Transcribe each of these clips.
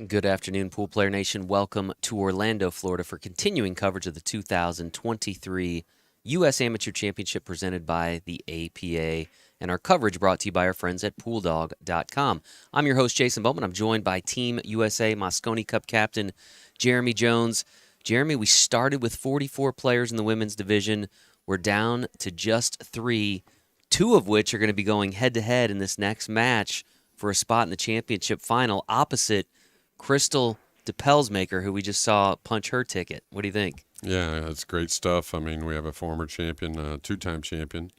Good afternoon, Pool Player Nation. Welcome to Orlando, Florida for continuing coverage of the 2023 U.S. Amateur Championship presented by the APA, and our coverage brought to you by our friends at PoolDog.com. I'm your host, Jason Bowman. I'm joined by Team USA Mosconi Cup captain Jeremy Jones. Jeremy, we started with 44 players in the women's division. We're down to just 3, 2 of which are going to be going head-to-head in this next match for a spot in the championship final opposite Crystal DePelsmaker, who we just saw punch her ticket. What do you think? Yeah, it's great stuff. I mean, we have a former champion, two-time champion,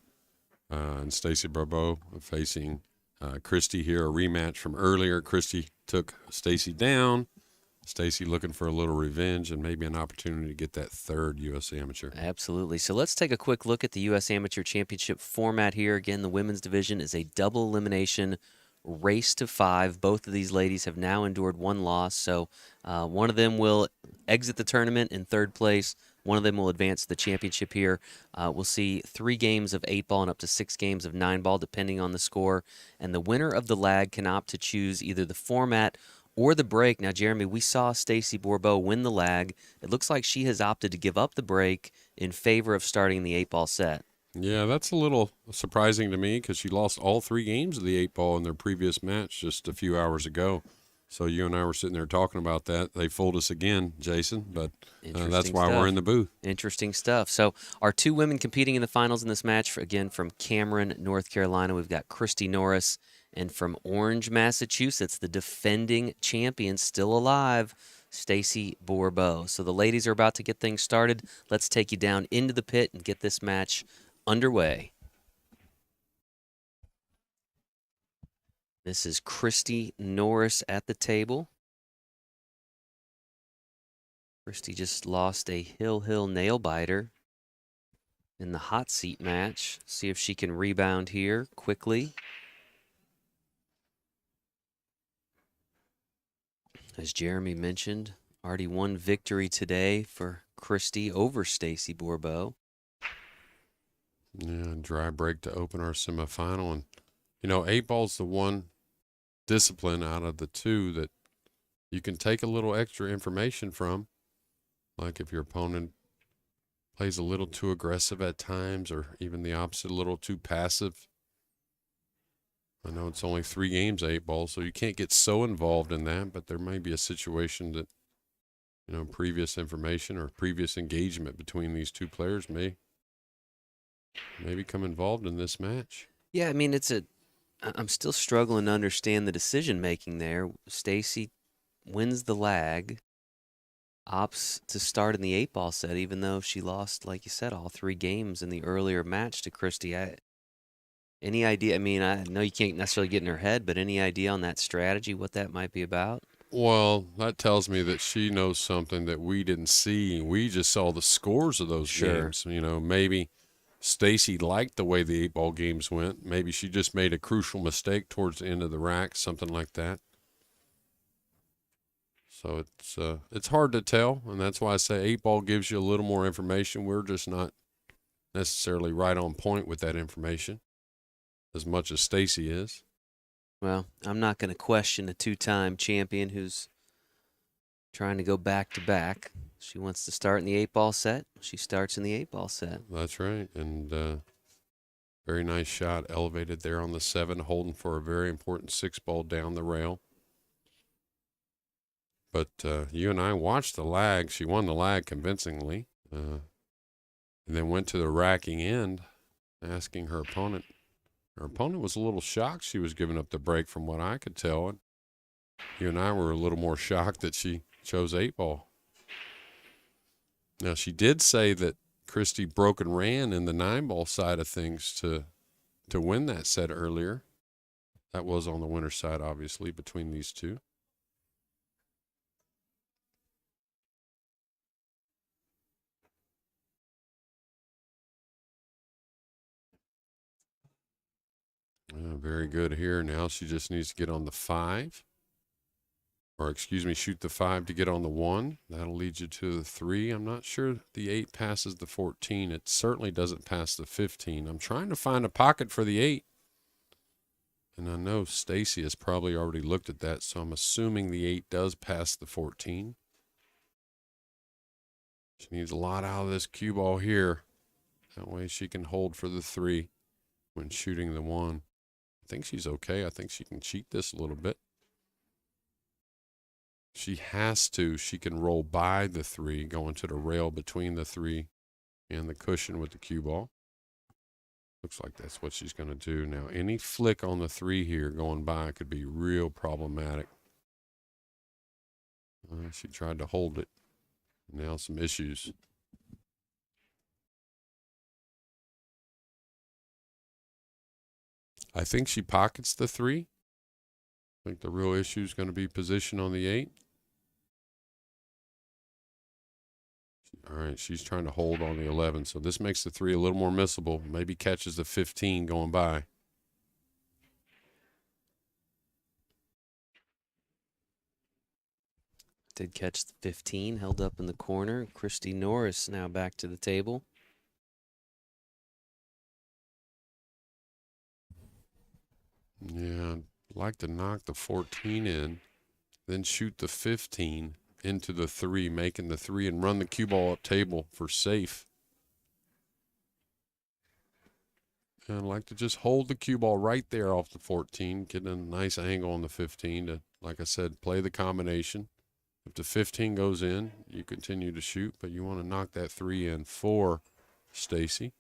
and Stacie Bourbeau facing Christy here, a rematch from earlier. Christy took Stacie down. Stacie looking for a little revenge and maybe an opportunity to get that third U.S. Amateur. Absolutely. So let's take a quick look at the U.S. Amateur Championship format here. Again, the women's division is a double elimination race to 5. Both of these ladies have now endured one loss, so one of them will exit the tournament in third place. One of them will advance to the championship here. We'll see 3 games of 8-ball and up to 6 games of 9-ball, depending on the score. And the winner of the lag can opt to choose either the format or the break. Now, Jeremy, we saw Stacie Bourbeau win the lag. It looks like she has opted to give up the break in favor of starting the 8-ball set. Yeah, that's a little surprising to me because she lost all 3 games of the 8-ball in their previous match just a few hours ago. So you and I were sitting there talking about that. They fooled us again, Jason, but that's why we're in the booth. Interesting stuff. So our 2 women competing in the finals in this match, again, from Cameron, North Carolina, we've got Christy Norris, and from Orange, Massachusetts, the defending champion, still alive, Stacie Bourbeau. So the ladies are about to get things started. Let's take you down into the pit and get this match underway. This is Christy Norris at the table. Christy just lost a Hill nail biter in the hot seat match. See if she can rebound here quickly. As Jeremy mentioned, already one victory today for Christy over Stacie Bourbeau. Yeah, dry break to open our semifinal. And, 8-ball's the one discipline out of the 2 that you can take a little extra information from. Like if your opponent plays a little too aggressive at times or even the opposite, a little too passive. I know it's only 3 games 8-ball, so you can't get so involved in that, but there may be a situation that, previous information or previous engagement between these 2 players may become involved in this match. Yeah, I mean, I'm still struggling to understand the decision making there. Stacie wins the lag, opts to start in the 8-ball set, even though she lost, like you said, all 3 games in the earlier match to Christy. Any idea? I mean, I know you can't necessarily get in her head, but any idea on that strategy, what that might be about? Well, that tells me that she knows something that we didn't see. We just saw the scores of those games. Maybe Stacie liked the way the 8-ball games went. Maybe she just made a crucial mistake towards the end of the rack, something like that. So it's hard to tell, and that's why I say 8-ball gives you a little more information. We're just not necessarily right on point with that information as much as Stacie is. Well, I'm not going to question a 2-time champion who's trying to go back-to-back. She wants to start in the 8-ball set. She starts in the 8-ball set. That's right, and very nice shot elevated there on the 7, holding for a very important 6-ball down the rail. But you and I watched the lag. She won the lag convincingly, and then went to the racking end, asking her opponent. Her opponent was a little shocked she was giving up the break from what I could tell. And you and I were a little more shocked that she chose 8-ball. Now, she did say that Christy broke and ran in the 9-ball side of things to win that set earlier. That was on the winner's side, obviously, between these 2. Very good here. Now she just needs to get on the 5. Or, shoot the 5 to get on the 1. That'll lead you to the 3. I'm not sure the 8 passes the 14. It certainly doesn't pass the 15. I'm trying to find a pocket for the 8. And I know Stacie has probably already looked at that, so I'm assuming the 8 does pass the 14. She needs a lot out of this cue ball here. That way she can hold for the 3 when shooting the 1. I think she's okay. I think she can cheat this a little bit. She has to. She can roll by the 3, going to the rail between the 3 and the cushion with the cue ball. Looks like that's what she's going to do. Now, any flick on the 3 here going by could be real problematic. She tried to hold it. Now some issues. I think she pockets the 3. I think the real issue is going to be position on the 8. All right, she's trying to hold on the 11, so this makes the 3 a little more missable. Maybe catches the 15 going by. Did catch the 15, held up in the corner. Christy Norris now back to the table. Yeah, I'd like to knock the 14 in, then shoot the 15 into the 3, making the 3 and run the cue ball up table for safe. And I'd like to just hold the cue ball right there off the 14, getting a nice angle on the 15 to, like I said, play the combination. If the 15 goes in, you continue to shoot, but you want to knock that 3 in for Stacie,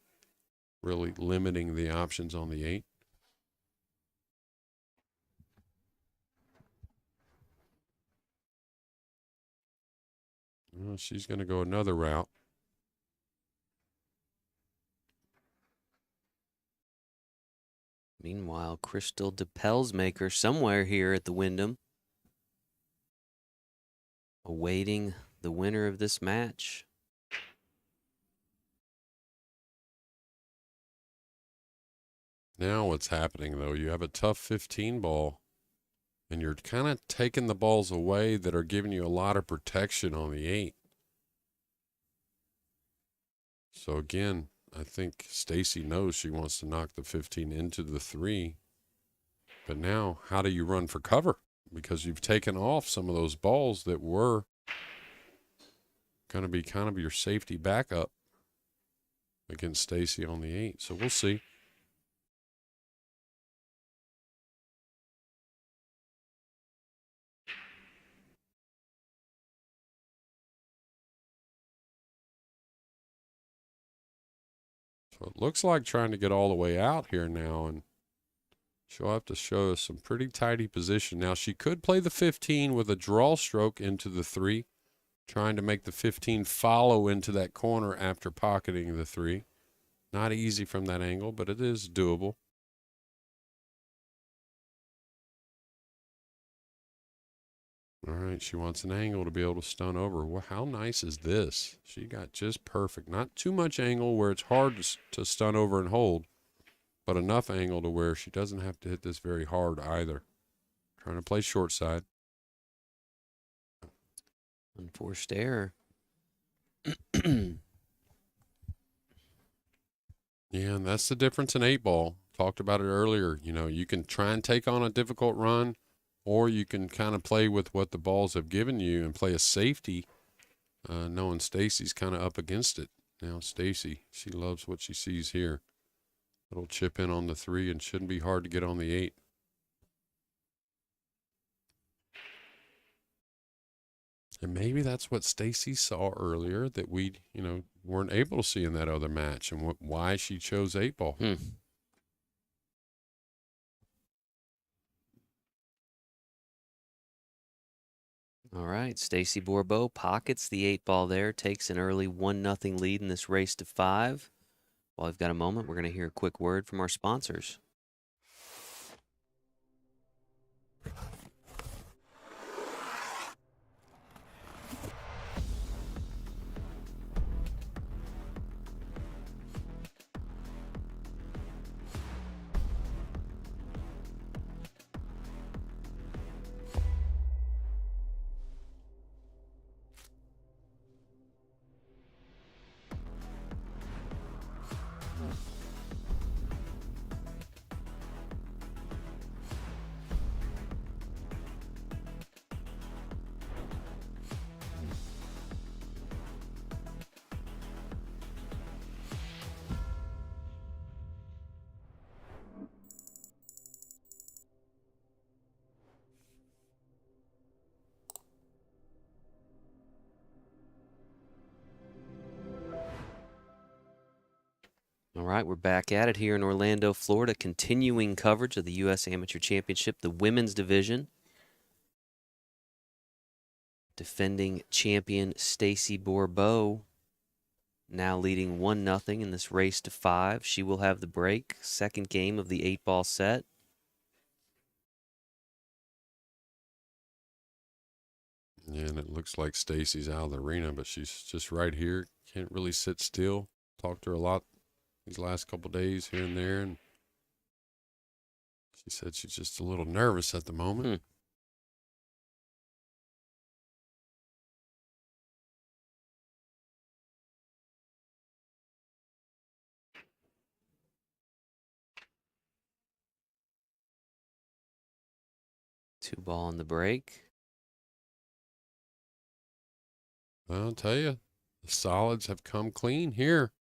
really limiting the options on the 8. Well, she's going to go another route. Meanwhile, Crystal DePel's maker somewhere here at the Wyndham, awaiting the winner of this match. Now what's happening, though? You have a tough 15 ball, and you're kind of taking the balls away that are giving you a lot of protection on the 8. So again, I think Stacie knows she wants to knock the 15 into the 3. But now, how do you run for cover? Because you've taken off some of those balls that were going to be kind of your safety backup against Stacie on the 8. So we'll see. So it looks like trying to get all the way out here now, and she'll have to show us some pretty tidy position. Now, she could play the 15 with a draw stroke into the 3, trying to make the 15 follow into that corner after pocketing the 3. Not easy from that angle, but it is doable. All right, she wants an angle to be able to stun over. Well, how nice is this? She got just perfect. Not too much angle where it's hard to stun over and hold, but enough angle to where she doesn't have to hit this very hard either. Trying to play short side. Unforced error. Yeah, and that's the difference in 8 ball. Talked about it earlier. You know, you can try and take on a difficult run, or you can kind of play with what the balls have given you and play a safety, knowing Stacie's kind of up against it. Now, Stacie, she loves what she sees here. It'll chip in on the 3 and shouldn't be hard to get on the 8. And maybe that's what Stacie saw earlier that we, weren't able to see in that other match, and why she chose 8 ball. All right, Stacie Bourbeau pockets the 8 ball there, takes an early 1-0 lead in this race to 5. While we've got a moment, we're going to hear a quick word from our sponsors. right, we're back at it here in Orlando, Florida, continuing coverage of the U.S. Amateur Championship, the women's division. Defending champion Stacie Bourbeau now leading 1-0 in this race to 5. She will have the break. Second game of the 8-ball set. Yeah, and it looks like Stacie's out of the arena, but she's just right here. Can't really sit still. Talked to her a lot these last couple days here and there, and she said she's just a little nervous at the moment. Two ball on the break. I'll tell you, the solids have come clean here.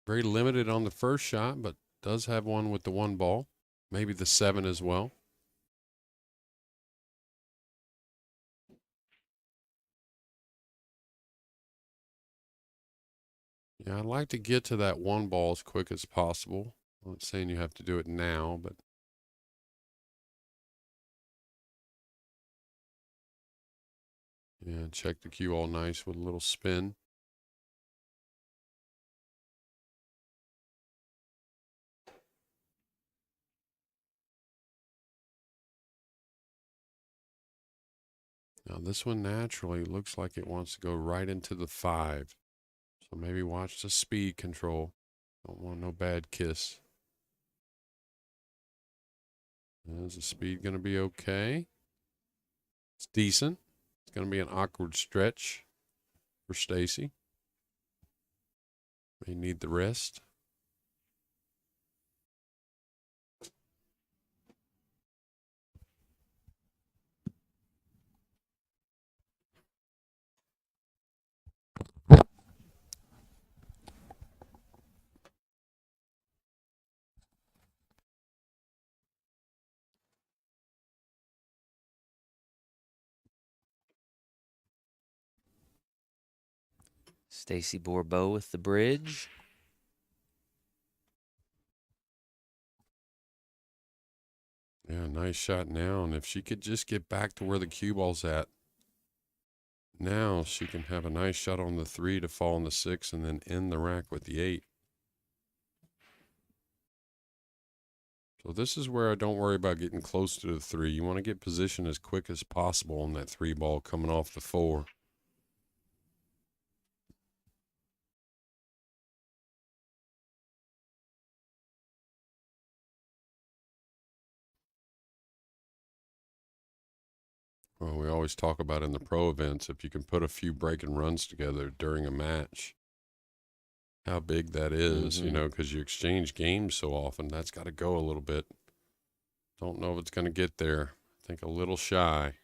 Very limited on the first shot, but does have one with the 1 ball. Maybe the 7 as well. Yeah, I'd like to get to that 1 ball as quick as possible. I'm not saying you have to do it now, but yeah, check the cue all nice with a little spin. Now this one naturally looks like it wants to go right into the 5. So maybe watch the speed control. Don't want no bad kiss. Is the speed going to be okay? It's decent. It's going to be an awkward stretch for Stacie. May need the rest. Stacie Bourbeau with the bridge. Yeah, nice shot now. And if she could just get back to where the cue ball's at, now she can have a nice shot on the 3 to fall on the 6 and then end the rack with the 8. So this is where I don't worry about getting close to the 3. You want to get position as quick as possible on that 3 ball coming off the 4. Well, we always talk about in the pro events, if you can put a few break and runs together during a match, how big that is, you know, because you exchange games so often. That's got to go a little bit. Don't know if it's going to get there. I think a little shy.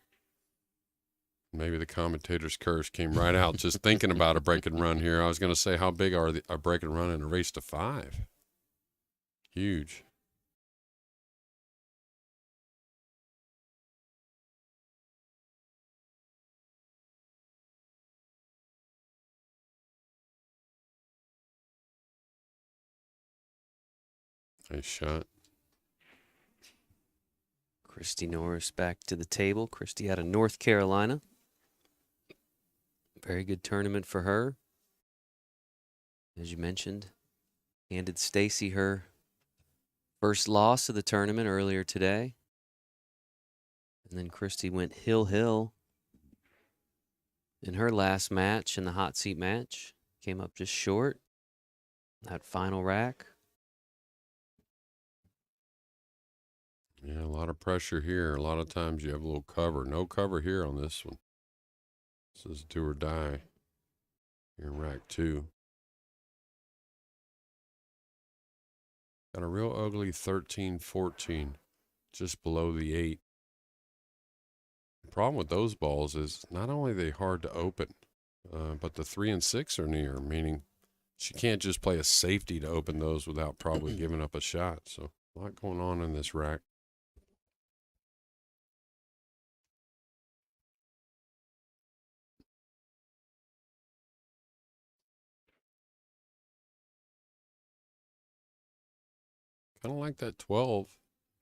Maybe the commentator's curse came right out just thinking about a break and run here. I was going to say, how big are a break and run in a race to 5? Huge. Nice shot. Christy Norris back to the table. Christy out of North Carolina. Very good tournament for her. As you mentioned, handed Stacie her first loss of the tournament earlier today. And then Christy went hill in her last match, in the hot seat match. Came up just short. That final rack. Yeah, a lot of pressure here. A lot of times you have a little cover. No cover here on this one. This is do or die here in rack 2. Got a real ugly 13-14 just below the 8. The problem with those balls is not only are they hard to open, but the 3 and 6 are near, meaning she can't just play a safety to open those without probably giving up a shot. So a lot going on in this rack. Kind of like that 12.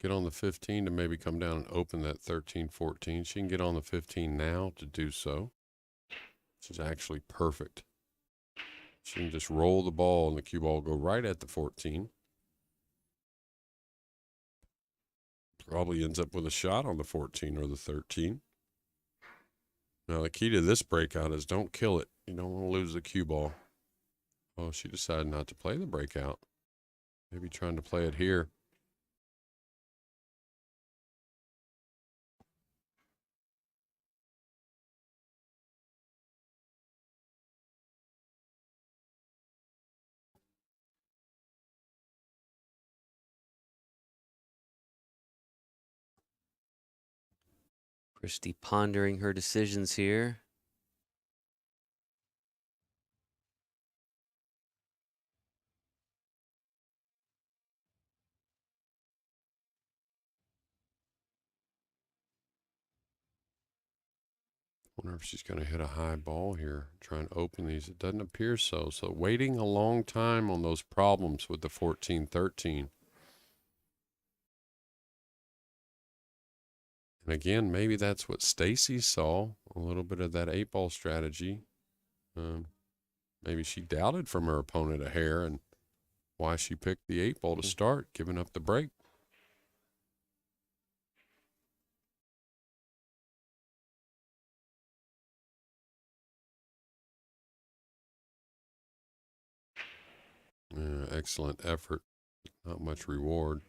Get on the 15 to maybe come down and open that 13, 14. She can get on the 15 now to do so. This is actually perfect. She can just roll the ball and the cue ball will go right at the 14. Probably ends up with a shot on the 14 or the 13. Now, the key to this breakout is don't kill it. You don't want to lose the cue ball. Oh, she decided not to play the breakout. Maybe trying to play it here. Christy pondering her decisions here. Wonder if she's going to hit a high ball here, try and open these. It doesn't appear so. So waiting a long time on those problems with the 14, 13. And again, maybe that's what Stacie saw, a little bit of that 8-ball strategy. Maybe she doubted from her opponent a hair and why she picked the 8-ball to start, giving up the break. Excellent effort. Not much reward.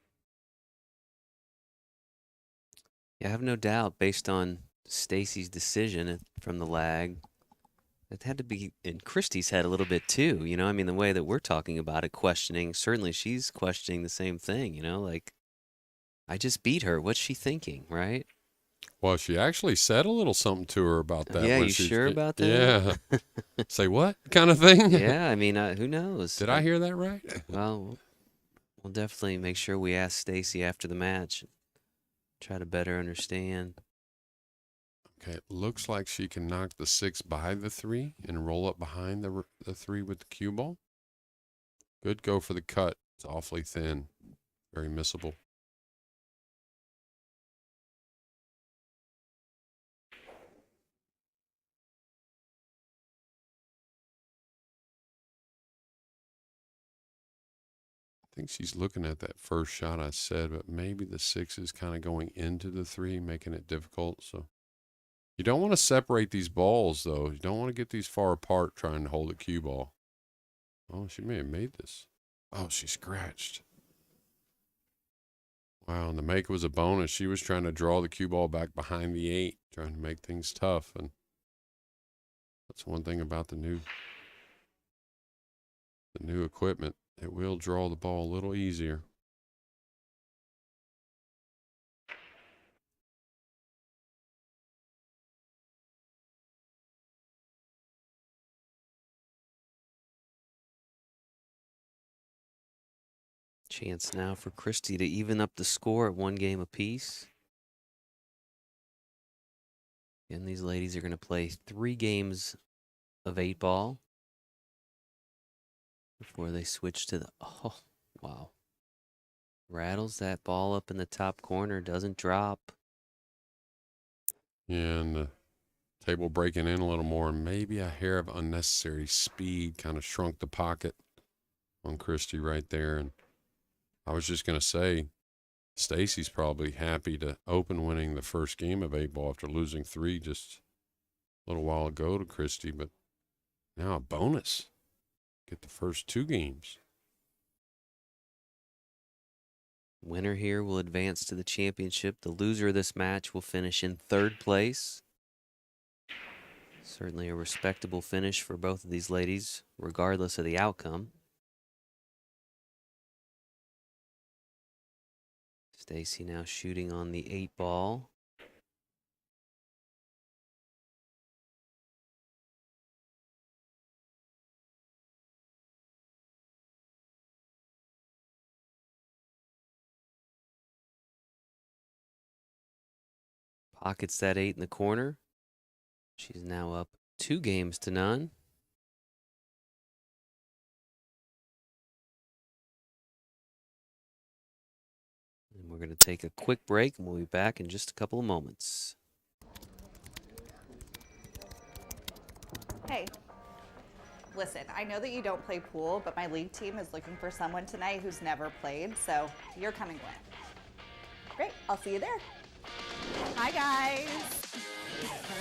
Yeah, I have no doubt, based on Stacie's decision from the lag, it had to be in Christy's head a little bit too. You know, I mean, the way that we're talking about it, questioning, certainly she's questioning the same thing, you know, like, I just beat her. What's she thinking, right? Well, she actually said a little something to her about that. Yeah, when you she, sure about that? Yeah. Say what kind of thing? Yeah, I mean, who knows? Did I hear that right? Well, we'll definitely make sure we ask Stacie after the match. Try to better understand. Okay, it looks like she can knock the 6 by the 3 and roll up behind the 3 with the cue ball. Good go for the cut. It's awfully thin. Very missable. I think she's looking at that first shot I said, but maybe the 6 is kind of going into the 3, making it difficult. So you don't want to separate these balls, though. You don't want to get these far apart trying to hold a cue ball. Oh, she may have made this. Oh, she scratched. Wow, and the make was a bonus. She was trying to draw the cue ball back behind the 8, trying to make things tough. And that's one thing about the new equipment. It will draw the ball a little easier. Chance now for Christy to even up the score at 1 game apiece. And these ladies are going to play 3 games of 8-ball before they switch to the... Oh, wow. Rattles that ball up in the top corner, doesn't drop. Yeah, and the table breaking in a little more, and maybe a hair of unnecessary speed kind of shrunk the pocket on Christy right there. And I was just going to say, Stacie's probably happy to open winning the first game of 8-ball after losing 3 just a little while ago to Christy, but now a bonus. Get the first 2 games. Winner here will advance to the championship. The loser of this match will finish in 3rd place. Certainly a respectable finish for both of these ladies, regardless of the outcome. Stacie now shooting on the 8-ball. Pockets that 8 in the corner. She's now up 2 games to none. We're going to take a quick break, and we'll be back in just a couple of moments. Hey, listen, I know that you don't play pool, but my league team is looking for someone tonight who's never played, so you're coming with. Great, I'll see you there. Hi, guys.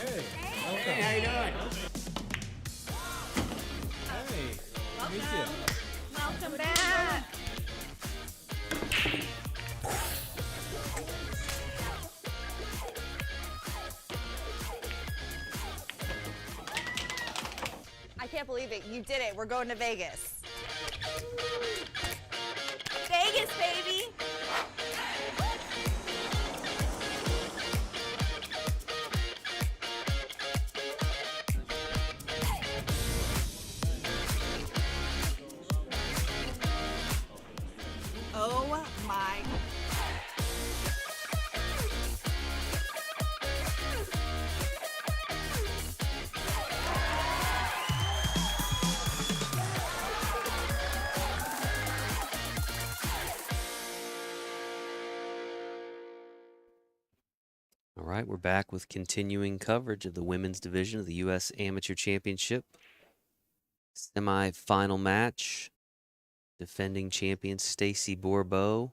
Hey, how you doing? Hey, Welcome. Welcome back. I can't believe it. You did it. We're going to Vegas. Vegas, baby. Oh my. All right, we're back with continuing coverage of the women's division of the U.S. Amateur Championship. Semi-final match. Defending champion Stacie Bourbeau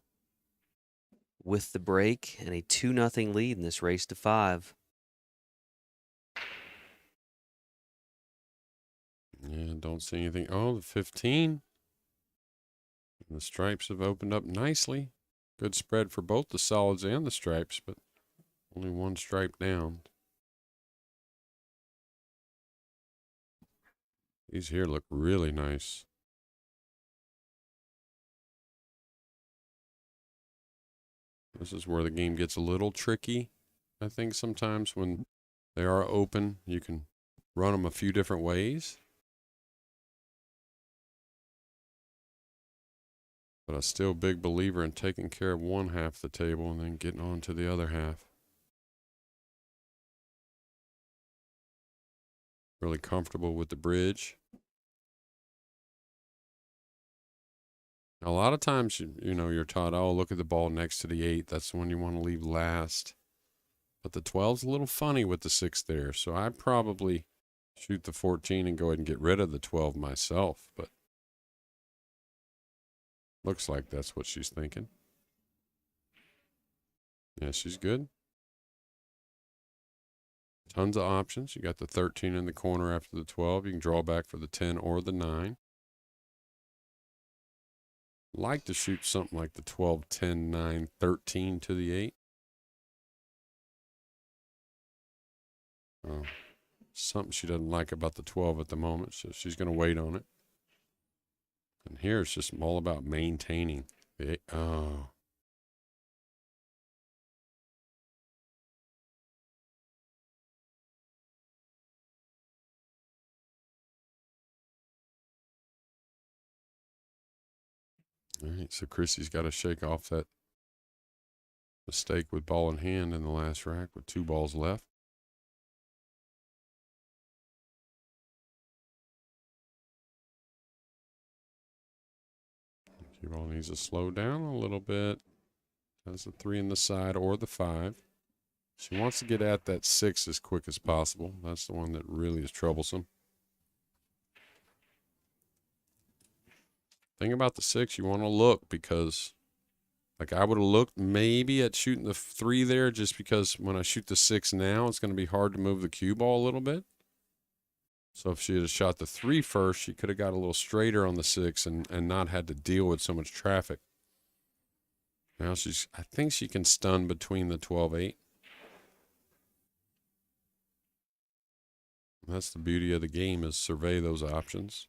with the break and a 2-0 lead in this race to 5. Yeah, don't see anything. Oh, the 15. The stripes have opened up nicely. Good spread for both the solids and the stripes, but only one stripe down. These here look really nice. This is where the game gets a little tricky. I think sometimes when they are open, you can run them a few different ways. But I'm still a big believer in taking care of one half of the table and then getting on to the other half. Really comfortable with the bridge. A lot of times, you know, you're taught, oh, look at the ball next to the 8. That's the one you want to leave last. But the 12's a little funny with the 6 there. So I probably shoot the 14 and go ahead and get rid of the 12 myself. But looks like that's what she's thinking. Yeah, she's good. Tons of options. You got the 13 in the corner after the 12. You can draw back for the 10 or the 9. Like to shoot something like the 12, 10, 9, 13 to the 8. Oh, something she doesn't like about the 12 at the moment, so she's going to wait on it. And here it's just all about maintaining the 8. Oh. All right, so Chrissy's got to shake off that mistake with ball in hand in the last rack with 2 balls left. Cue ball needs to slow down a little bit. Has the 3 in the side or the 5. She wants to get at that 6 as quick as possible. That's the one that really is troublesome. Thing about the 6, you want to look because, like, I would have looked maybe at shooting the 3 there just because when I shoot the 6 now, it's going to be hard to move the cue ball a little bit. So if she had shot the 3 first, she could have got a little straighter on the 6 and not had to deal with so much traffic. Now I think she can stun between the 12-8. That's the beauty of the game, is survey those options.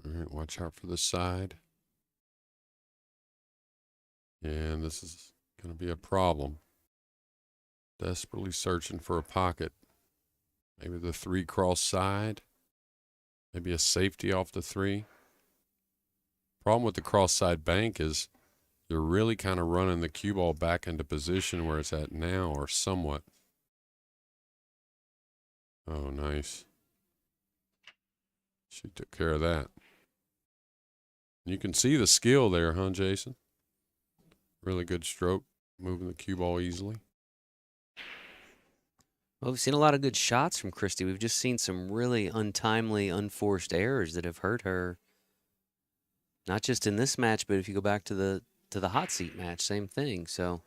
All right, watch out for the side. And this is going to be a problem. Desperately searching for a pocket. Maybe the 3 cross side. Maybe a safety off the 3. Problem with the cross-side bank is you're really kind of running the cue ball back into position where it's at now, or somewhat. Oh, nice. She took care of that. You can see the skill there, huh, Jason? Really good stroke, moving the cue ball easily. Well, we've seen a lot of good shots from Christy. We've just seen some really untimely, unforced errors that have hurt her. Not just in this match, but if you go back to the hot seat match, same thing. So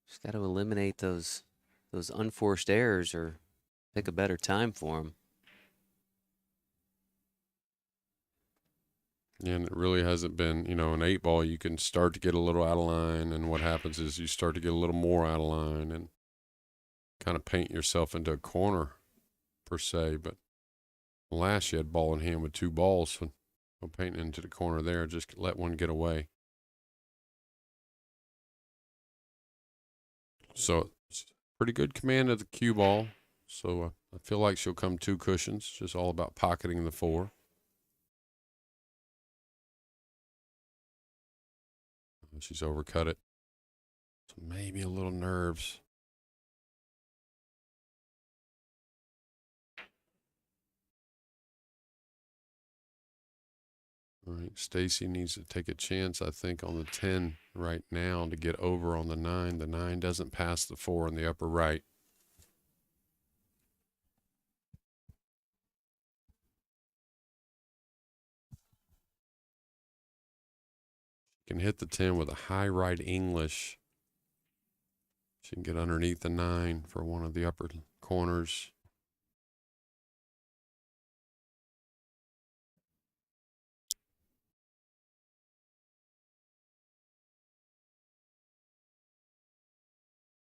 just got to eliminate those unforced errors or pick a better time for them. Yeah, and it really hasn't been, you know, an 8-ball, you can start to get a little out of line, and what happens is you start to get a little more out of line and kind of paint yourself into a corner, per se. But last, you had ball in hand with 2 balls, so no painting into the corner there, just let one get away. So, it's pretty good command of the cue ball. So, I feel like she'll come 2 cushions, just all about pocketing the 4. She's overcut it. So maybe a little nerves. All right, Stacie needs to take a chance, I think, on the 10 right now to get over on the 9. The 9 doesn't pass the 4 in the upper right. Can hit the 10 with a high right English. She can get underneath the 9 for one of the upper corners.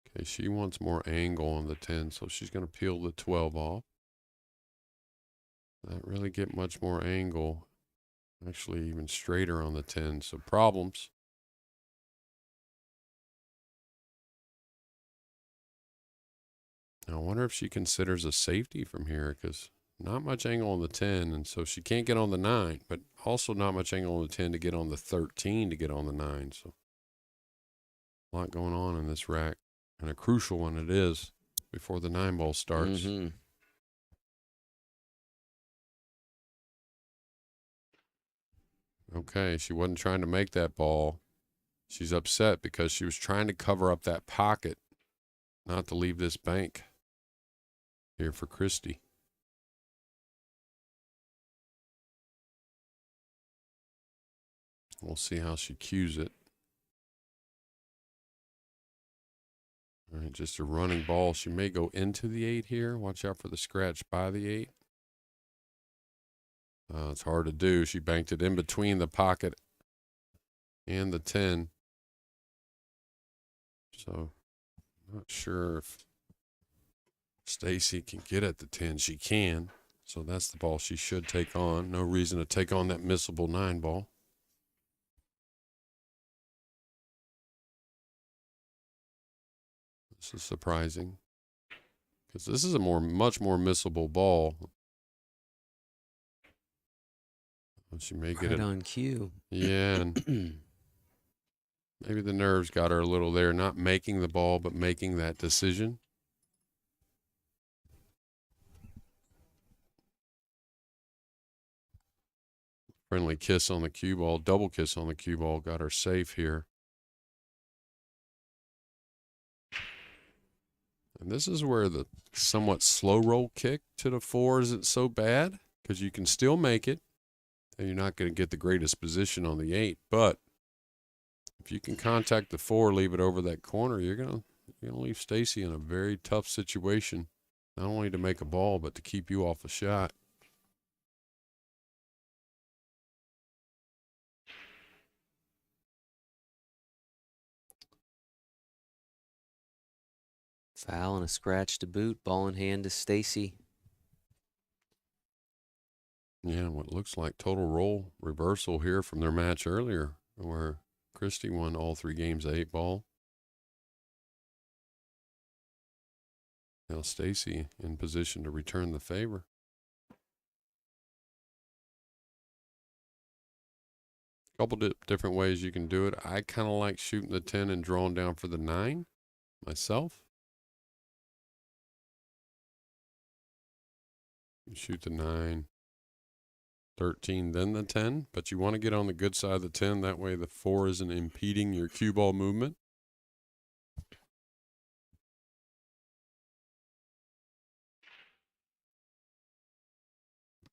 Okay, she wants more angle on the 10, so she's going to peel the 12 off. Not really get much more angle. Actually, even straighter on the 10, so problems. Now, I wonder if she considers a safety from here, because not much angle on the 10, and so she can't get on the 9, but also not much angle on the 10 to get on the 13 to get on the 9. So a lot going on in this rack, and a crucial one it is before the 9-ball starts. Mm-hmm. Okay, she wasn't trying to make that ball. She's upset because she was trying to cover up that pocket, not to leave this bank here for Christy. We'll see how she cues it. All right, just a running ball. She may go into the 8 here. Watch out for the scratch by the 8. It's hard to do. She banked it in between the pocket and the 10. So, not sure if Stacie can get at the 10. She can. So that's the ball she should take on. No reason to take on that missable 9-ball. This is surprising, because this is a much more missable ball. She may get it on cue. Yeah, and maybe the nerves got her a little there, not making the ball, but making that decision. Friendly kiss on the cue ball, double kiss on the cue ball, got her safe here. And this is where the somewhat slow roll kick to the 4 isn't so bad, because you can still make it, and you're not going to get the greatest position on the 8. But if you can contact the 4, leave it over that corner, you're gonna leave Stacie in a very tough situation, not only to make a ball, but to keep you off a shot. Foul and a scratch to boot. Ball in hand to Stacie. Yeah, what looks like total role reversal here from their match earlier, where Christy won all 3 games 8-ball. Now Stacie in position to return the favor. Couple different ways you can do it. I kind of like shooting the 10 and drawing down for the 9 myself. You shoot the 9, 13, then the 10, but you want to get on the good side of the 10. That way the 4 isn't impeding your cue ball movement.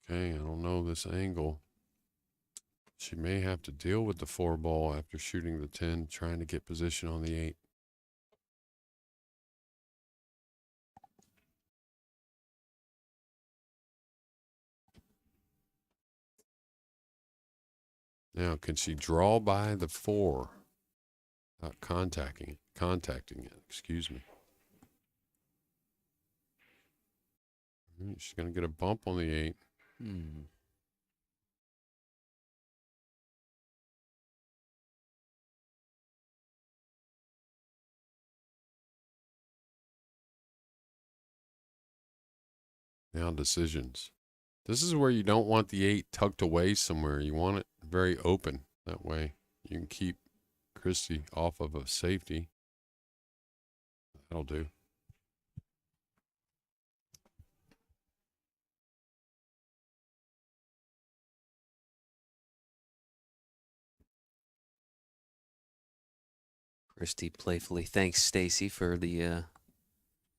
Okay, I don't know this angle. She may have to deal with the 4 ball after shooting the 10, trying to get position on the 8. Now, can she draw by the 4 without contacting it? Excuse me. She's going to get a bump on the 8. Now decisions. This is where you don't want the 8 tucked away somewhere. You want it very open. That way you can keep Christy off of a safety. That'll do. Christy playfully thanks Stacie for the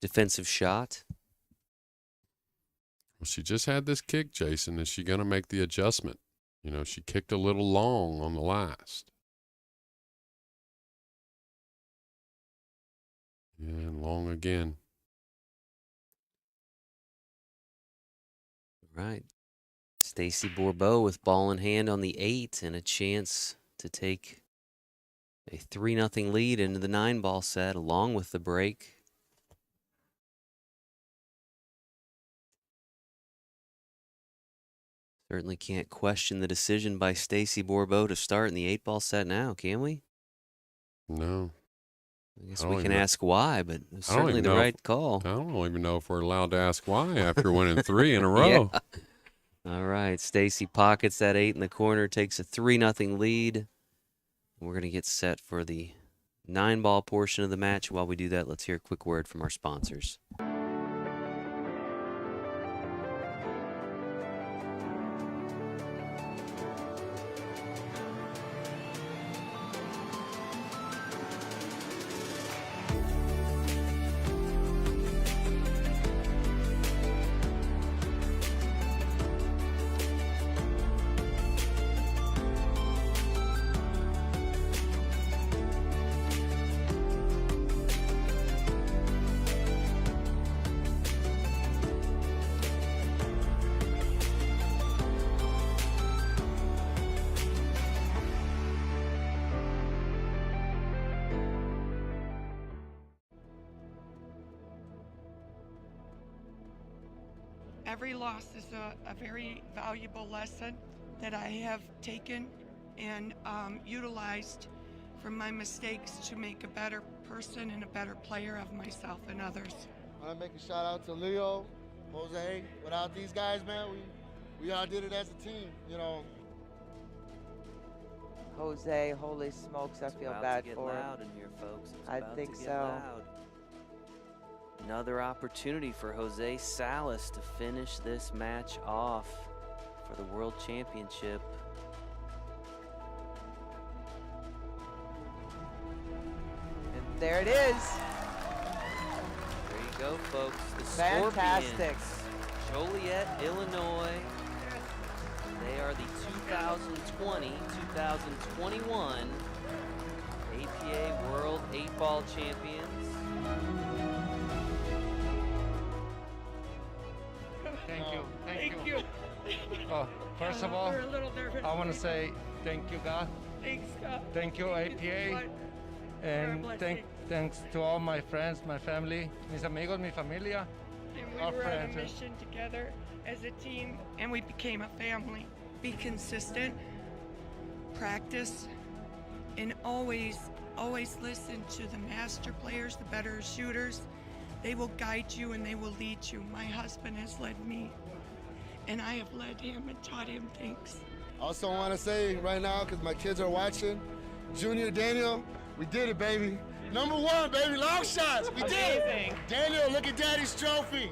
defensive shot. Well, she just had this kick, Jason. Is she going to make the adjustment? You know, she kicked a little long on the last. And long again. Right. Stacie Bourbeau with ball in hand on the 8 and a chance to take a 3-0 lead into the 9-ball set along with the break. Certainly can't question the decision by Stacie Bourbeau to start in the 8-ball set now, can we? No. I guess we can ask why, but it's certainly the right call. I don't even know if we're allowed to ask why after winning 3 in a row. Yeah. All right, Stacie pockets that 8 in the corner, takes a 3-0 lead. We're going to get set for the 9-ball portion of the match. While we do that, let's hear a quick word from our sponsors. Every loss is a very valuable lesson that I have taken and utilized from my mistakes to make a better person and a better player of myself and others. I want to make a shout out to Leo, Jose. Without these guys, man, we all did it as a team, you know. Jose, holy smokes, I feel bad for him. Loud in here, folks. I think so. Another opportunity for Jose Salas to finish this match off for the World Championship. And there it is. There you go, folks. The Fantastic. Scorpions, Joliet, Illinois. They are the 2020-2021 APA World 8-Ball Champions. Thank you. Oh, first of all, I want to say thank you, God. Thanks, God. Thank you, APA. And thanks to all my friends, my family, mis amigos, mi familia. And we our were on a friends. mission together as a team, and we became a family. Be consistent, practice, and always listen to the master players, the better shooters. They will guide you and they will lead you. My husband has led me. and I have led him and taught him things. Also want to say right now, because my kids are watching, Junior, Daniel, we did it, baby. Number one, baby, long shots. We did it. Daniel, look at Daddy's trophy.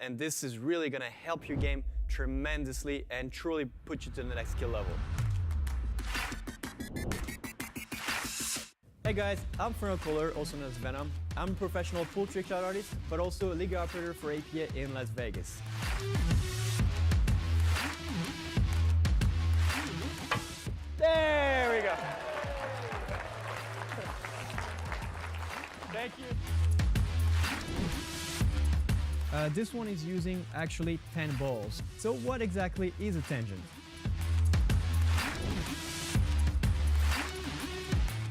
And this is really going to help your game tremendously and truly put you to the next skill level. Hey guys, I'm Fernando Kohler, also known as Venom. I'm a professional pool trick shot artist, but also a league operator for APA in Las Vegas. There we go. Thank you. This one is using actually 10 balls. So what exactly is a tangent?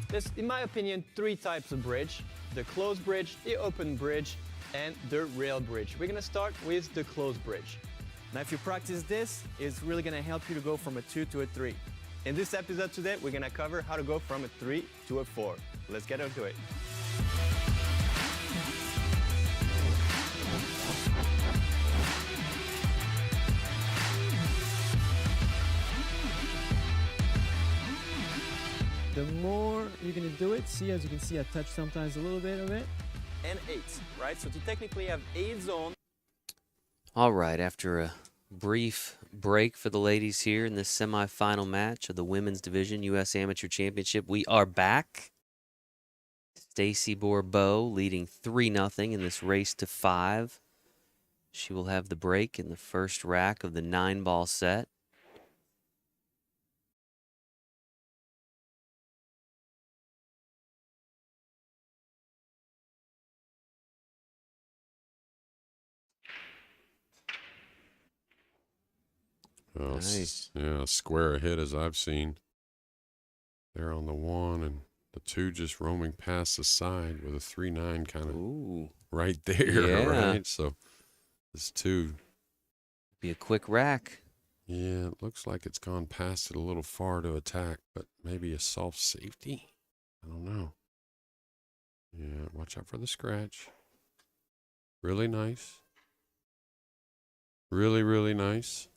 There's, in my opinion, three types of bridge: the closed bridge, the open bridge, and the rail bridge. We're gonna start with the closed bridge. Now, if you practice this, it's really gonna help you to go from a 2 to a 3. In this episode today, we're gonna cover how to go from a 3 to a 4. Let's get into it. The more you're gonna do it, see, as you can see, I touch sometimes a little bit of it. And 8, right? So to technically have 8 zones. All right, after a Brief break for the ladies here in this semifinal match of the women's division U.S. Amateur Championship. We are back. Stacie Bourbeau leading 3-0 in this race to 5. She will have the break in the first rack of the 9-ball set. Oh, Nice. Yeah, square ahead as I've seen. They're on the 1 and the 2 just roaming past the side with a 3-9 kind of right there, Yeah. right? So this 2. Be a quick rack. Yeah, it looks like it's gone past it a little far to attack, but maybe a soft safety? I don't know. Yeah, watch out for the scratch. Really nice. Really, really nice.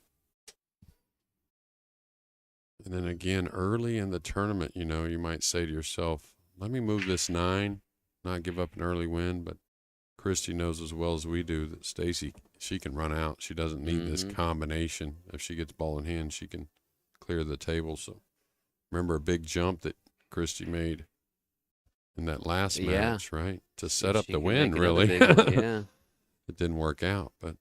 And then again, early in the tournament, you know, you might say to yourself, let me move this 9, not give up an early win. But Christy knows as well as we do that Stacie, she can run out. She doesn't need this combination. If she gets ball in hand, she can clear the table. So remember a big jump that Christy made in that last match, right? To set up the win, really. Yeah. It didn't work out, but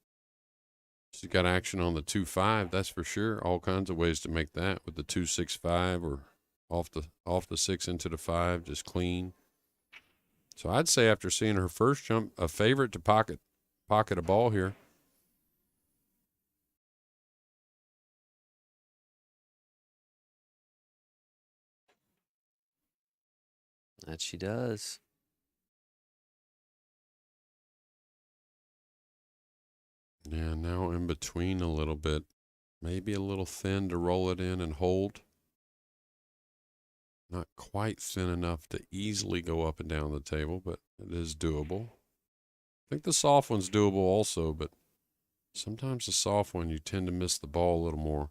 she's got action on the 2-5, that's for sure. All kinds of ways to make that with the 2-6-5 or off the 6 into the 5, just clean. So I'd say after seeing her first jump, a favorite to pocket a ball here. That she does. Yeah, now in between a little bit. Maybe a little thin to roll it in and hold. Not quite thin enough to easily go up and down the table, but it is doable. I think the soft one's doable also, but sometimes the soft one, you tend to miss the ball a little more.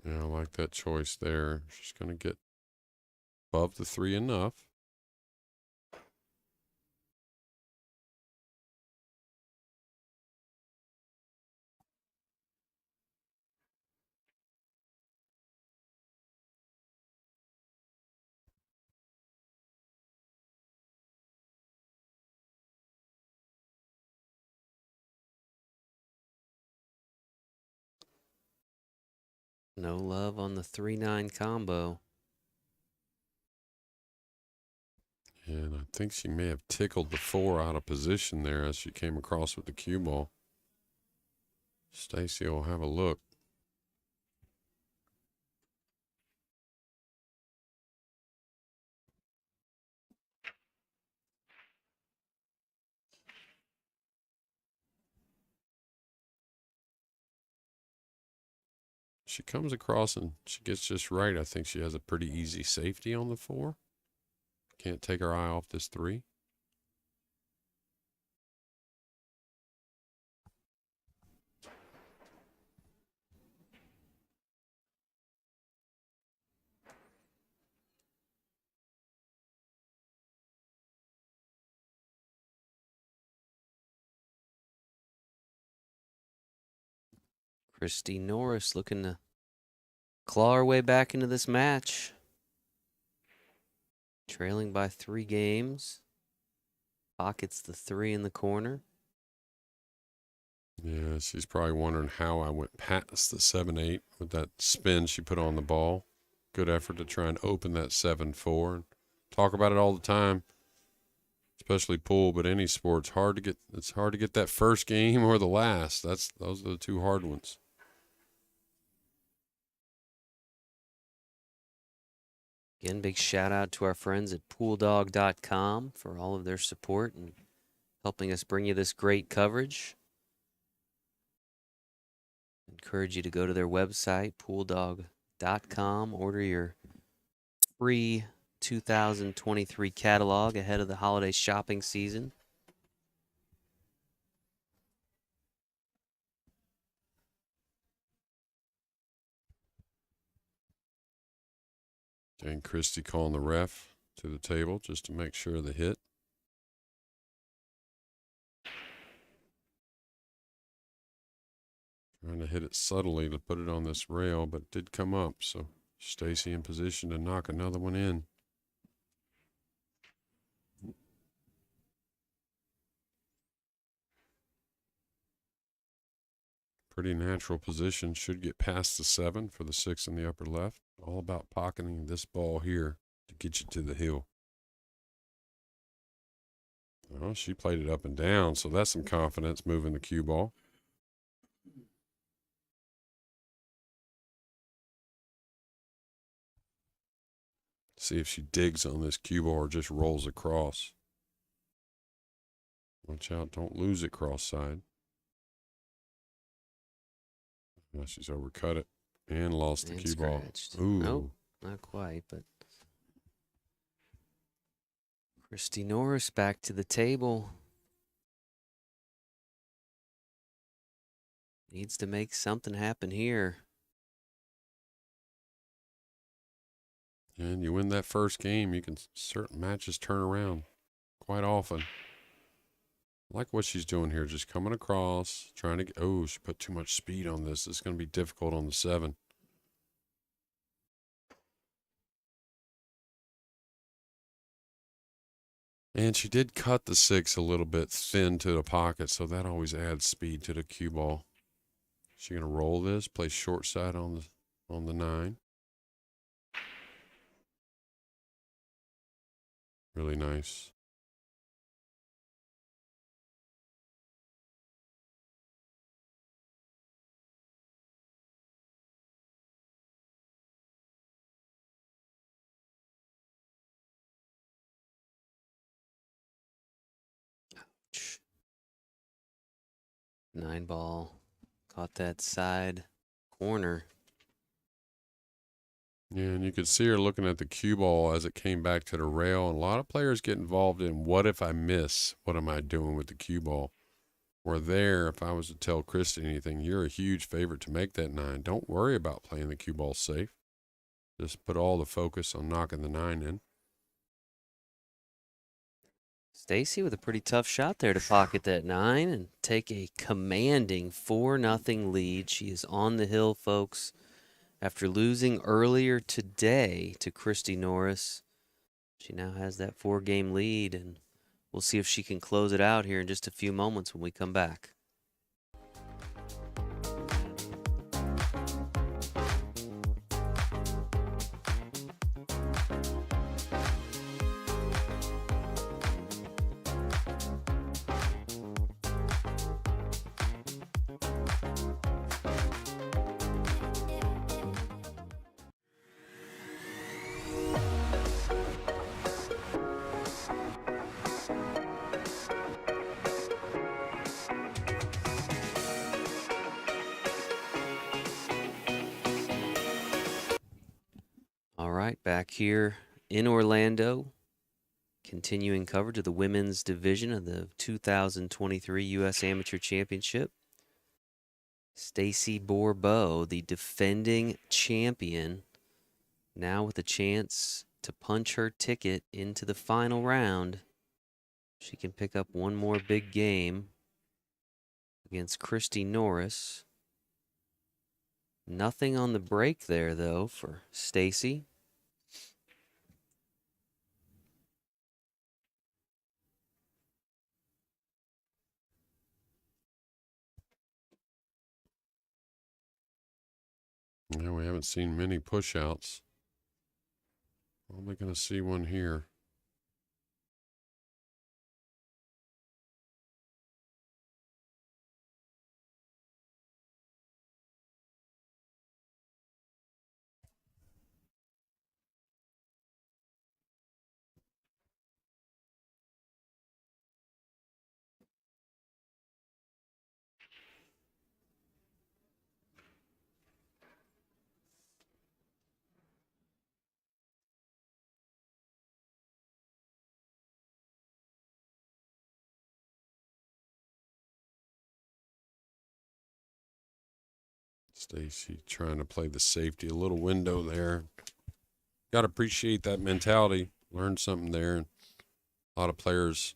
Yeah, I like that choice there. She's going to get above the 3 enough. No love on the 3-9 combo. And I think she may have tickled the 4 out of position there as she came across with the cue ball. Stacie will have a look. She comes across and she gets just right. I think she has a pretty easy safety on the 4. Can't take her eye off this 3. Christy Norris looking to claw her way back into this match. Trailing by 3 games. Pockets the 3 in the corner. Yeah, she's probably wondering how I went past the 7-8 with that spin she put on the ball. Good effort to try and open that 7-4. And talk about it all the time, especially pool, but any sport. It's hard to get that first game or the last. Those are the 2 hard ones. Again, big shout out to our friends at pooldog.com for all of their support and helping us bring you this great coverage. Encourage you to go to their website, pooldog.com, order your free 2023 catalog ahead of the holiday shopping season. And Christy calling the ref to the table just to make sure of the hit. Trying to hit it subtly to put it on this rail, but it did come up. So Stacie in position to knock another one in. Pretty natural position. Should get past the 7 for the 6 in the upper left. All about pocketing this ball here to get you to the hill. Well, she played it up and down, so that's some confidence moving the cue ball. See if she digs on this cue ball or just rolls across. Watch out, don't lose it cross side. Now she's overcut it and lost the cue ball. Ooh. Nope, not quite, but Christy Norris back to the table. Needs to make something happen here. And you win that first game, you can certain matches turn around quite often. I like what she's doing here, just coming across, trying to get, oh, she put too much speed on this. It's going to be difficult on the 7. And she did cut the 6 a little bit thin to the pocket, so that always adds speed to the cue ball. She's going to roll this, play short side on the 9. Really nice. Ouch. 9 ball. Caught that side corner. Yeah, and you could see her looking at the cue ball as it came back to the rail. And a lot of players get involved in, what if I miss? What am I doing with the cue ball? Where there, if I was to tell Christy anything, you're a huge favorite to make that 9. Don't worry about playing the cue ball safe. Just put all the focus on knocking the 9 in. Stacie with a pretty tough shot there to pocket that 9 and take a commanding 4-0 lead. She is on the hill, folks. After losing earlier today to Christy Norris, she now has that 4-game lead, and we'll see if she can close it out here in just a few moments when we come back. All right, back here in Orlando, continuing coverage of the women's division of the 2023 U.S. Amateur Championship. Stacie Bourbeau, the defending champion, now with a chance to punch her ticket into the final round. She can pick up one more big game against Christy Norris. Nothing on the break there, though, for Stacie. Yeah, we haven't seen many push-outs. Probably going to see one here. Stacie trying to play the safety, a little window there. got to appreciate that mentality. Learn something there. And a lot of players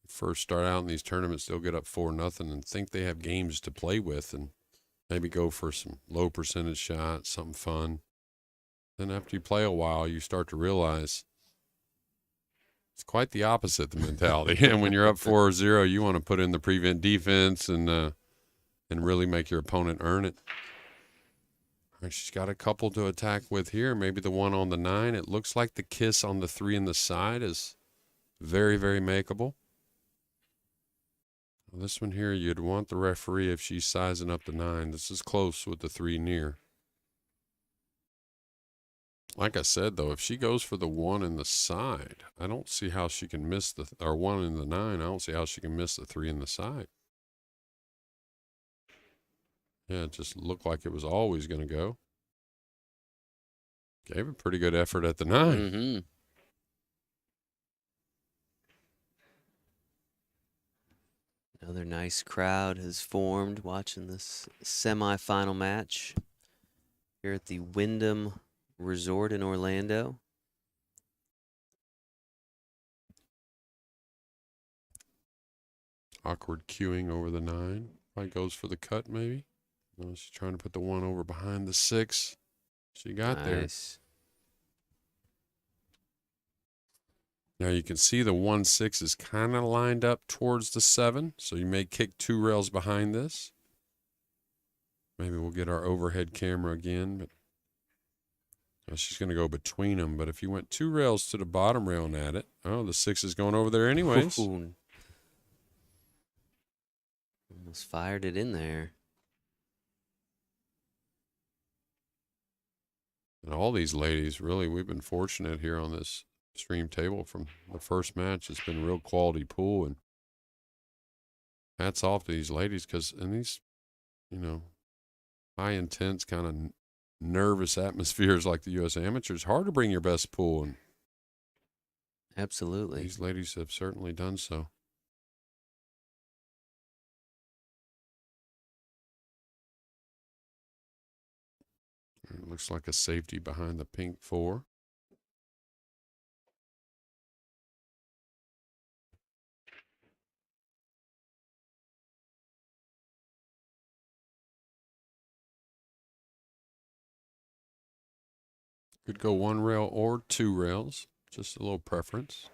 first start out in these tournaments, they'll get up 4-0 and think they have games to play with and maybe go for some low percentage shots, something fun. Then after you play a while, you start to realize it's quite the opposite, the mentality. And when you're up 4-0, you want to put in the prevent defense and really make your opponent earn it. All right, she's got a couple to attack with here. Maybe the one on the 9. It looks like the kiss on the 3 in the side is very, very makeable. Well, this one here, you'd want the referee if she's sizing up the 9. This is close with the 3 near. Like I said, though, if she goes for the 1 in the side, I don't see how she can miss the, or 1 in the 9. I don't see how she can miss the 3 in the side. Yeah, it just looked like it was always going to go. Gave a pretty good effort at the 9. Mm-hmm. Another nice crowd has formed watching this semifinal match here at the Wyndham Resort in Orlando. Awkward cueing over the 9. Probably goes for the cut, maybe. No, she's trying to put the 1 over behind the 6. She got there. Nice. Now you can see the 1-6 is kind of lined up towards the 7, so you may kick 2 rails behind this. Maybe we'll get our overhead camera again, but she's going to go between them. But if you went 2 rails to the bottom rail and at it, oh, the 6 is going over there anyways. Ooh. Almost fired it in there. And all these ladies, really, we've been fortunate here on this stream table from the first match. It's been real quality pool, and hats off to these ladies because in these, high intense kind of nervous atmospheres like the U.S. Amateurs, hard to bring your best pool, and Absolutely. these ladies have certainly done so. It looks like a safety behind the pink 4. Could go 1 rail or 2 rails, just a little preference.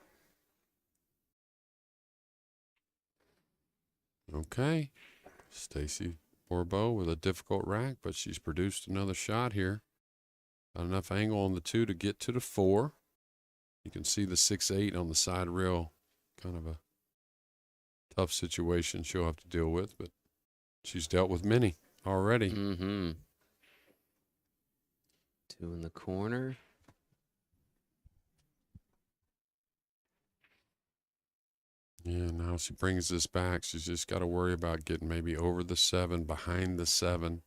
Okay, Stacie Bourbeau with a difficult rack, but she's produced another shot here. Got enough angle on the 2 to get to the 4. You can see the 6-8 on the side rail, kind of a tough situation she'll have to deal with, but she's dealt with many already. Mm-hmm. 2 in the corner. Yeah, now she brings this back. She's just got to worry about getting maybe over the 7, behind the 7.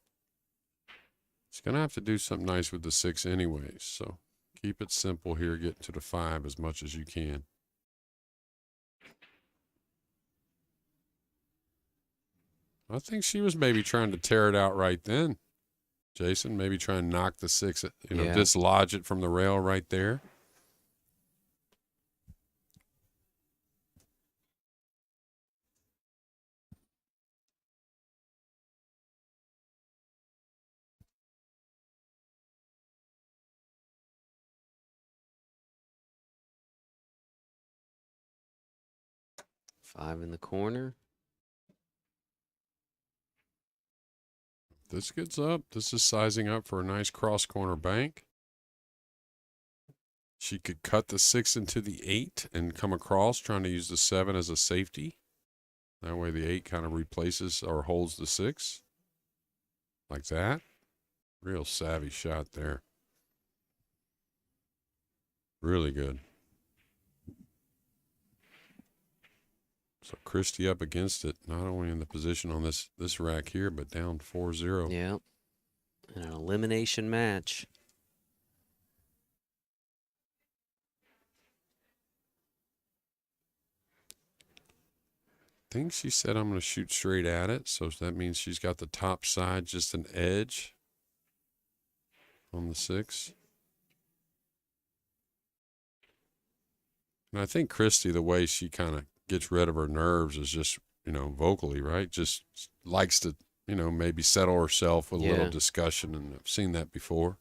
She's going to have to do something nice with the 6 anyways, so keep it simple here. Get to the 5 as much as you can. I think she was maybe trying to tear it out right then. Jason, maybe try and knock the 6, Yeah. dislodge it from the rail right there. Five in the corner. This gets up. This is sizing up for a nice cross corner bank. She could cut the 6 into the 8 and come across, trying to use the 7 as a safety. That way the 8 kind of replaces or holds the 6. Like that. Real savvy shot there. Really good. So Christy up against it, not only in the position on this rack here, but down 4-0. Yeah. And an elimination match. I think she said I'm going to shoot straight at it, so that means she's got the top side just an edge on the 6. And I think Christy, the way she kind of gets rid of her nerves is just, vocally, right? Just likes to, maybe settle herself with a little discussion, and I've seen that before.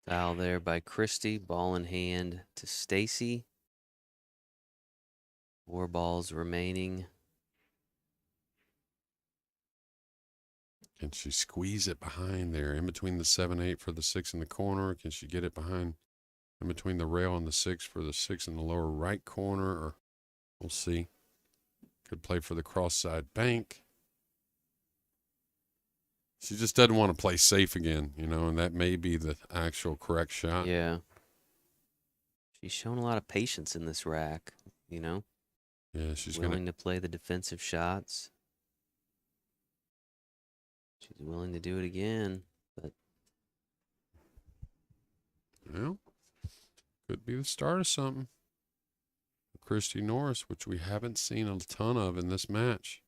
Foul there by Christy. Ball in hand to Stacie. 4 balls remaining. Can she squeeze it behind there, in between the 7-8 for the 6 in the corner? Can she get it behind, in between the rail and the 6 for the 6 in the lower right corner? Or we'll see. Could play for the cross side bank. She just doesn't want to play safe again, and that may be the actual correct shot. Yeah. She's shown a lot of patience in this rack, Yeah, she's willing to play the defensive shots. She's willing to do it again, but could be the start of something. Christy Norris, which we haven't seen a ton of in this match.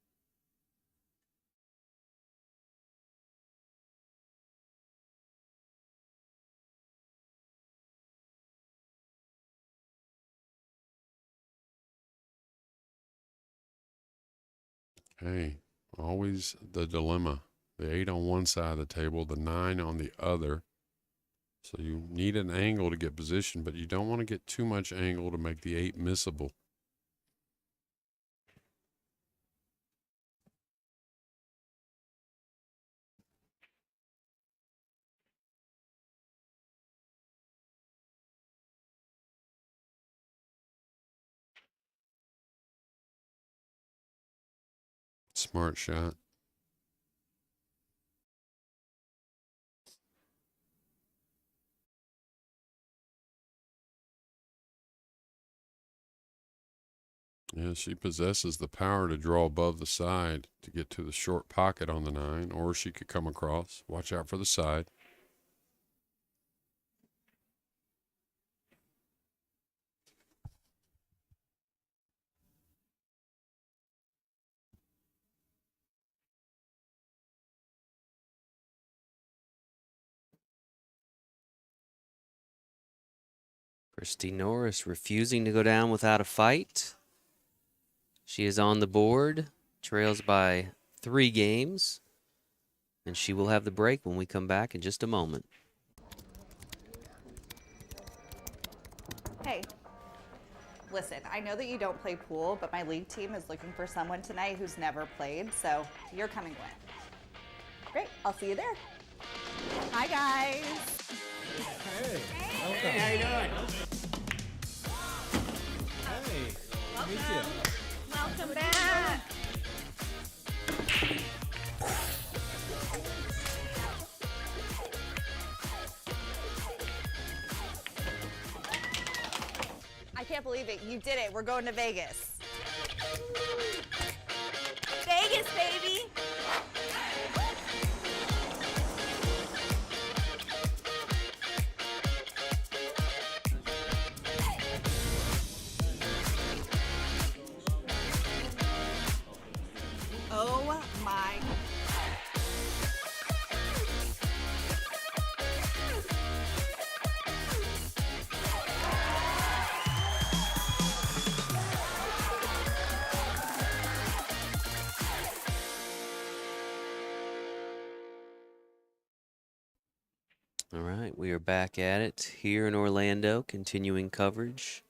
Okay, always the dilemma. The 8 on one side of the table, the 9 on the other. So you need an angle to get position, but you don't want to get too much angle to make the 8 missable. Smart shot. Yeah, she possesses the power to draw above the side to get to the short pocket on the 9, or she could come across. Watch out for the side. Christy Norris refusing to go down without a fight. She is on the board, trails by 3 games, and she will have the break when we come back in just a moment. Hey, listen, I know that you don't play pool, but my league team is looking for someone tonight who's never played, so you're coming with. Great, I'll see you there. Hi, guys. Hey. Hey, how you doing? Hey. Meet you. Welcome back. I can't believe it. You did it. We're going to Vegas. Vegas, baby. Oh my. All right, we are back at it here in Orlando, continuing coverage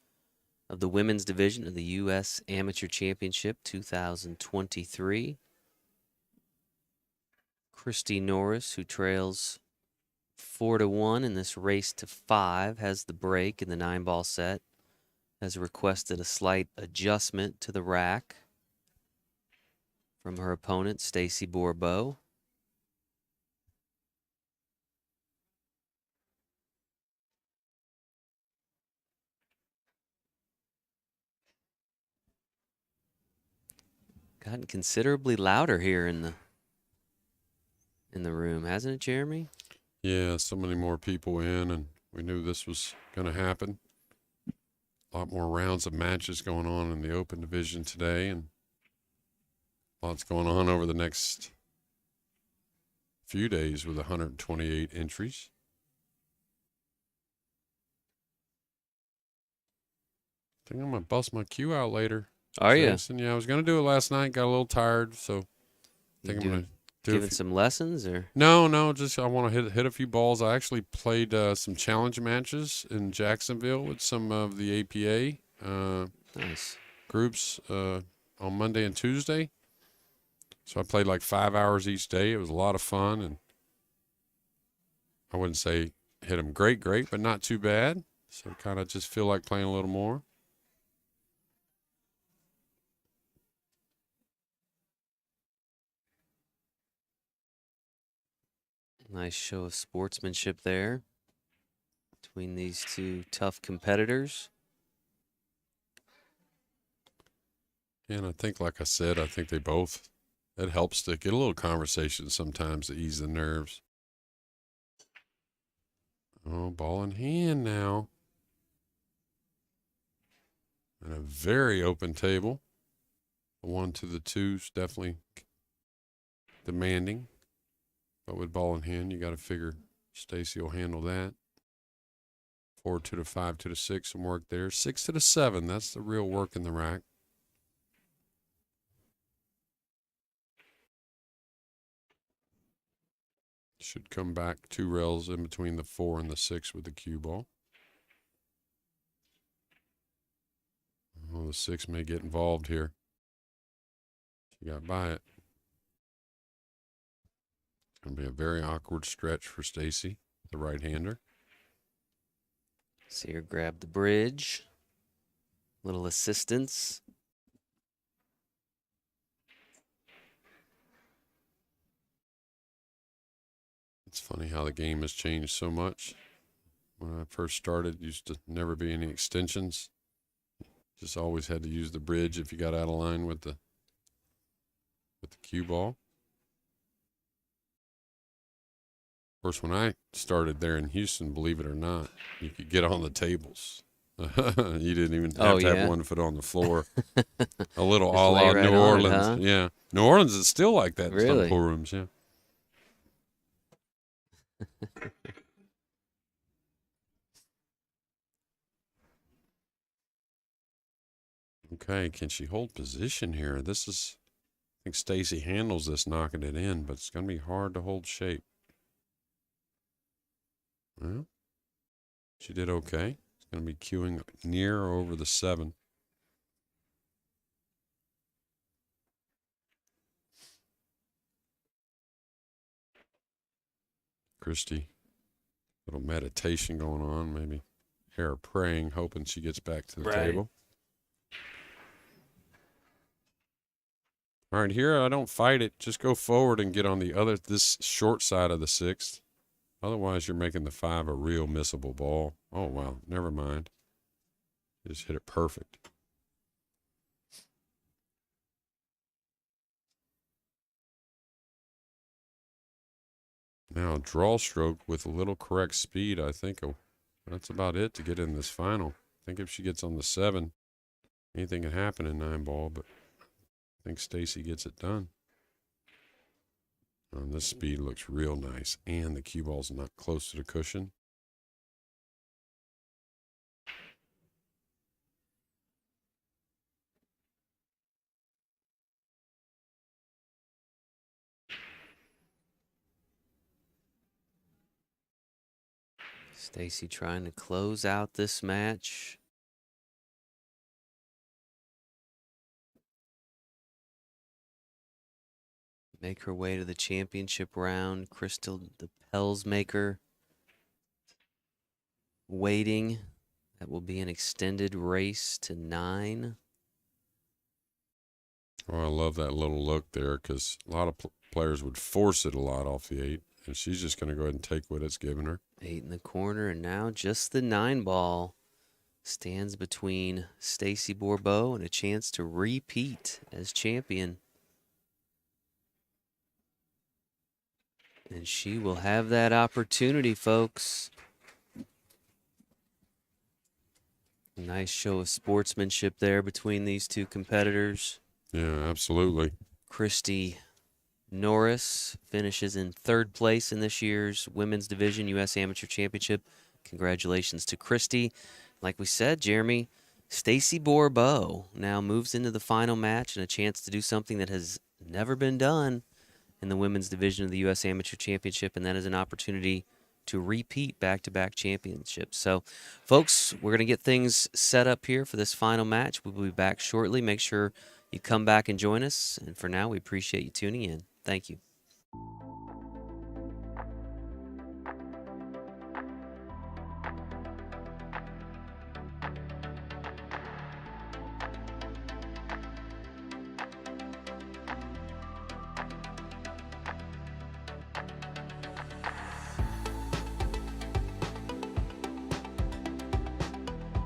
of the women's division of the U.S. Amateur Championship 2023. Christy Norris, who trails 4-1 in this race to 5, has the break in the 9-ball set, has requested a slight adjustment to the rack from her opponent, Stacie Bourbeau. Gotten considerably louder here in the room, hasn't it, Jeremy? Yeah, so many more people in, and we knew this was going to happen. A lot more rounds of matches going on in the open division today, and lots going on over the next few days with 128 entries. think I'm going to bust my cue out later. Are you? Jason. Yeah, I was going to do it last night. Got a little tired, so I think I'm going to do giving some lessons or? No, just I want to hit a few balls. I actually played some challenge matches in Jacksonville with some of the APA Nice. groups on Monday and Tuesday. So I played like 5 hours each day. It was a lot of fun, and I wouldn't say hit them great, but not too bad. So kind of just feel like playing a little more. Nice show of sportsmanship there between these two tough competitors. And I think, like I said, I think they both, it helps to get a little conversation sometimes to ease the nerves. Oh, ball in hand now. And a very open table. The 1 to the 2's definitely demanding. But with ball in hand, you got to figure Stacie will handle that. 4 to the 5 to the 6, some work there. 6 to the 7, that's the real work in the rack. Should come back 2 rails in between the 4 and the 6 with the cue ball. Oh, the 6 may get involved here. She got by it. It's going to be a very awkward stretch for Stacie, the right-hander. See her grab the bridge. Little assistance. It's funny how the game has changed so much. When I first started, used to never be any extensions. Just always had to use the bridge if you got out of line with the cue ball. Of course, when I started there in Houston, believe it or not, you could get on the tables. You didn't even have to have 1 foot on the floor. A little a la right New on, Orleans. huh? Yeah. New Orleans is still like that in Really? some pool rooms, yeah. Okay, can she hold position here? This is, I think Stacie handles this knocking it in, but it's going to be hard to hold shape. Well, she did okay. It's going to be cueing near or over the 7. Christy, little meditation going on, maybe hair praying, hoping she gets back to the table. All right, here I don't fight it. Just go forward and get on this short side of the 6th. Otherwise, you're making the 5 a real missable ball. Oh, wow. Never mind. Just hit it perfect. Now, draw stroke with a little correct speed, I think that's about it to get in this final. I think if she gets on the 7, anything can happen in 9-ball, but I think Stacie gets it done. And this speed looks real nice, and the cue ball's not close to the cushion. Stacie trying to close out this match. Make her way to the championship round. Crystal, the Pelsmaker, waiting. That will be an extended race to 9. Oh, I love that little look there because a lot of players would force it a lot off the 8, and she's just going to go ahead and take what it's given her. 8 in the corner, and now just the 9-ball stands between Stacie Bourbeau and a chance to repeat as champion. And she will have that opportunity, folks. Nice show of sportsmanship there between these two competitors. Yeah, absolutely. Christy Norris finishes in 3rd place in this year's Women's Division U.S. Amateur Championship. Congratulations to Christy. Like we said, Jeremy, Stacie Bourbeau now moves into the final match and a chance to do something that has never been done in the women's division of the U.S. Amateur Championship, and that is an opportunity to repeat back-to-back championships. So, folks, we're going to get things set up here for this final match. We'll be back shortly. Make sure you come back and join us. And for now, we appreciate you tuning in. Thank you.